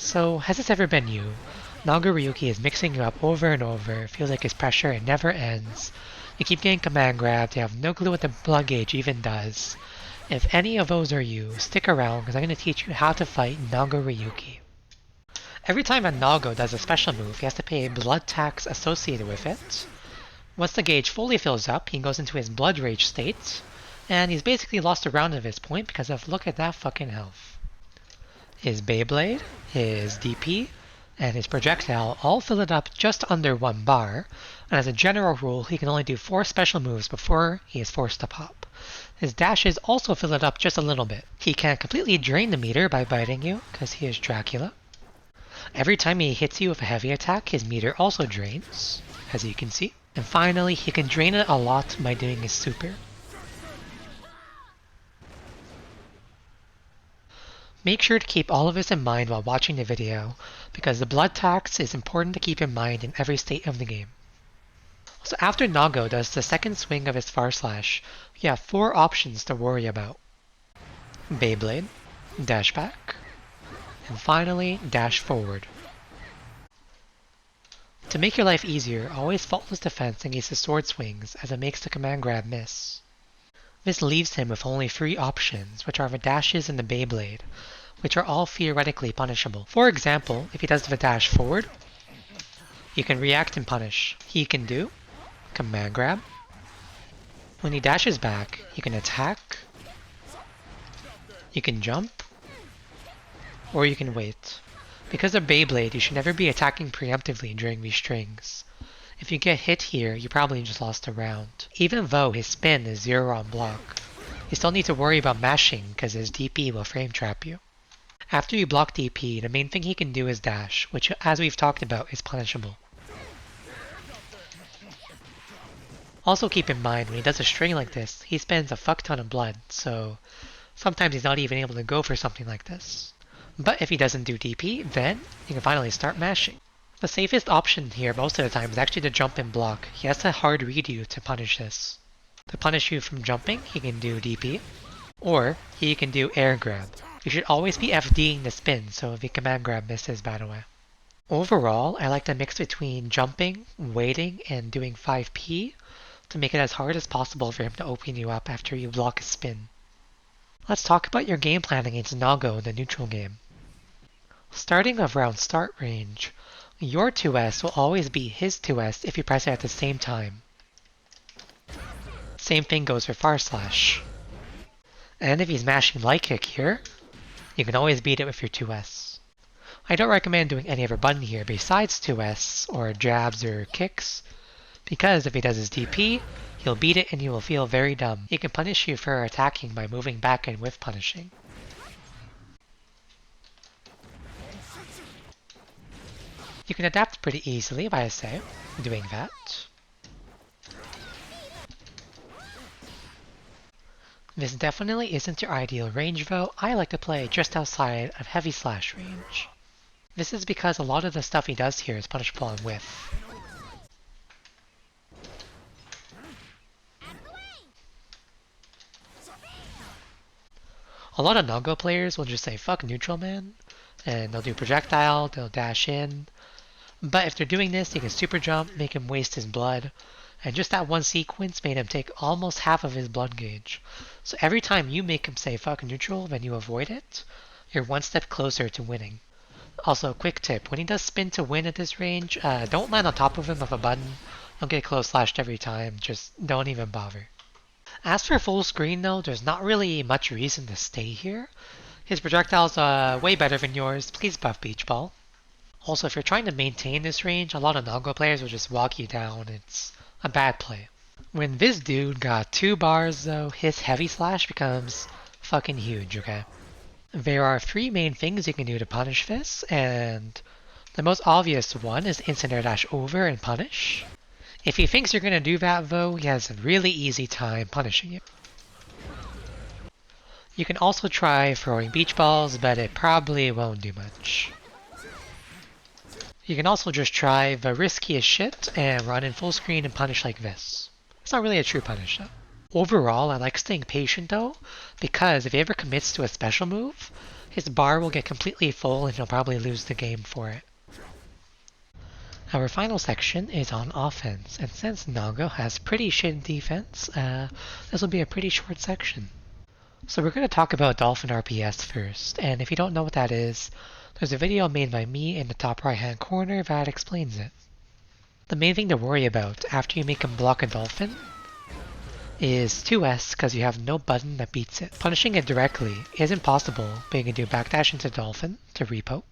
So, has this ever been you? Nagoriyuki is mixing you up over and over, it feels like his pressure, it never ends. You keep getting command grabbed, you have no clue what the blood gauge even does. If any of those are you, stick around because I'm going to teach you how to fight Nagoriyuki. Every time a Nago does a special move, he has to pay a blood tax associated with it. Once the gauge fully fills up, he goes into his blood rage state, and he's basically lost a round of his point because of look at that fucking health. His Beyblade, his DP, and his projectile all fill it up just under 1 bar, and as a general rule he can only do 4 special moves before he is forced to pop. His dashes also fill it up just a little bit. He can't completely drain the meter by biting you, because he is Dracula. Every time he hits you with a heavy attack, his meter also drains, as you can see. And finally, he can drain it a lot by doing his super. Make sure to keep all of this in mind while watching the video, because the blood tax is important to keep in mind in every state of the game. So after Nago does the second swing of his Far Slash, you have 4 options to worry about. Beyblade, dash back, and finally dash forward. To make your life easier, always faultless defense against his sword swings as it makes the command grab miss. This leaves him with only 3 options, which are the dashes and the Beyblade, which are all theoretically punishable. For example, if he does the dash forward, you can react and punish. He can do command grab. When he dashes back, you can attack, you can jump, or you can wait. Because of Beyblade, you should never be attacking preemptively during these strings. If you get hit here, you probably just lost a round. Even though his spin is 0 on block, you still need to worry about mashing because his DP will frame trap you. After you block DP, the main thing he can do is dash, which as we've talked about is punishable. Also keep in mind, when he does a string like this, he spends a fuck ton of blood, so sometimes he's not even able to go for something like this. But if he doesn't do DP, then you can finally start mashing. The safest option here most of the time is actually to jump and block. He has to hard read you to punish this. To punish you from jumping, he can do DP, or he can do air grab. You should always be FDing the spin, so if the command grab misses, by the way. Overall, I like to mix between jumping, waiting, and doing 5P to make it as hard as possible for him to open you up after you block a spin. Let's talk about your game plan against Nago in the neutral game. Starting around start range, your 2S will always be his 2S if you press it at the same time. Same thing goes for Far Slash. And if he's mashing light kick here, you can always beat it with your 2S. I don't recommend doing any other button here besides 2S or jabs or kicks, because if he does his DP, he'll beat it and you will feel very dumb. He can punish you for attacking by moving back and with punishing. You can adapt pretty easily by, say, doing that. This definitely isn't your ideal range though. I like to play just outside of heavy slash range. This is because a lot of the stuff he does here is punishable on whiff. A lot of Nago players will just say fuck neutral man, and they'll do projectile, they'll dash in. But if they're doing this, they can super jump, make him waste his blood, and just that one sequence made him take almost half of his blood gauge. So every time you make him say fuck neutral, then you avoid it, you're one step closer to winning. Also, quick tip, when he does spin to win at this range, don't land on top of him with a button. Don't get close slashed every time, just don't even bother. As for full screen though, there's not really much reason to stay here. His projectile's way better than yours, please buff Beach Ball. Also, if you're trying to maintain this range, a lot of Nago players will just walk you down. It's a bad play. When this dude got 2 bars though, his heavy slash becomes fucking huge, okay? There are 3 main things you can do to punish this, and the most obvious one is instant air dash over and punish. If he thinks you're gonna do that though, he has a really easy time punishing you. You can also try throwing beach balls, but it probably won't do much. You can also just try the riskiest shit and run in full screen and punish like this. It's not really a true punish though. Overall, I like staying patient though, because if he ever commits to a special move, his bar will get completely full and he'll probably lose the game for it. Our final section is on offense, and since Nago has pretty shit defense, this will be a pretty short section. So we're going to talk about Dolphin RPS first, and if you don't know what that is, there's a video made by me in the top right hand corner that explains it. The main thing to worry about after you make him block a Dolphin is 2S, because you have no button that beats it. Punishing it directly isn't possible, but you can do backdash into Dolphin to repoke,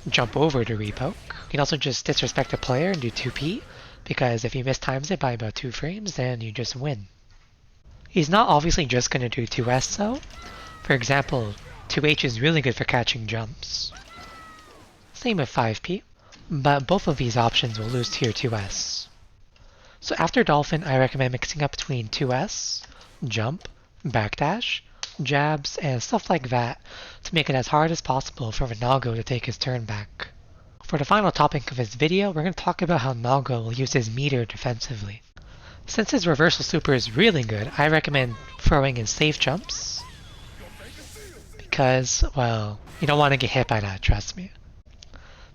jump over to repoke. You can also just disrespect the player and do 2P, because if he mistimes it by about 2 frames, then you just win. He's not obviously just going to do 2S though. For example, 2H is really good for catching jumps. Same with 5P, but both of these options will lose to your 2S. So after Dolphin, I recommend mixing up between 2S, jump, backdash, jabs, and stuff like that to make it as hard as possible for Nago to take his turn back. For the final topic of this video, we're going to talk about how Nago will use his meter defensively. Since his reversal super is really good, I recommend throwing in safe jumps. Because, well, you don't want to get hit by that, trust me.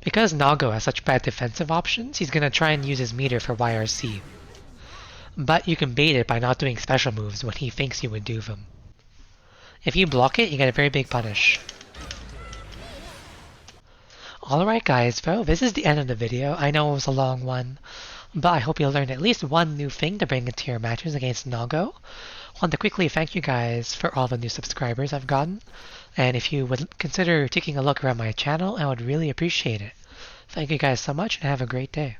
Because Nago has such bad defensive options, he's going to try and use his meter for YRC. But you can bait it by not doing special moves when he thinks you would do them. If you block it, you get a very big punish. Alright guys, well, this is the end of the video. I know it was a long one, but I hope you learned at least one new thing to bring into your matches against Nago. I want to quickly thank you guys for all the new subscribers I've gotten, and if you would consider taking a look around my channel, I would really appreciate it. Thank you guys so much and have a great day.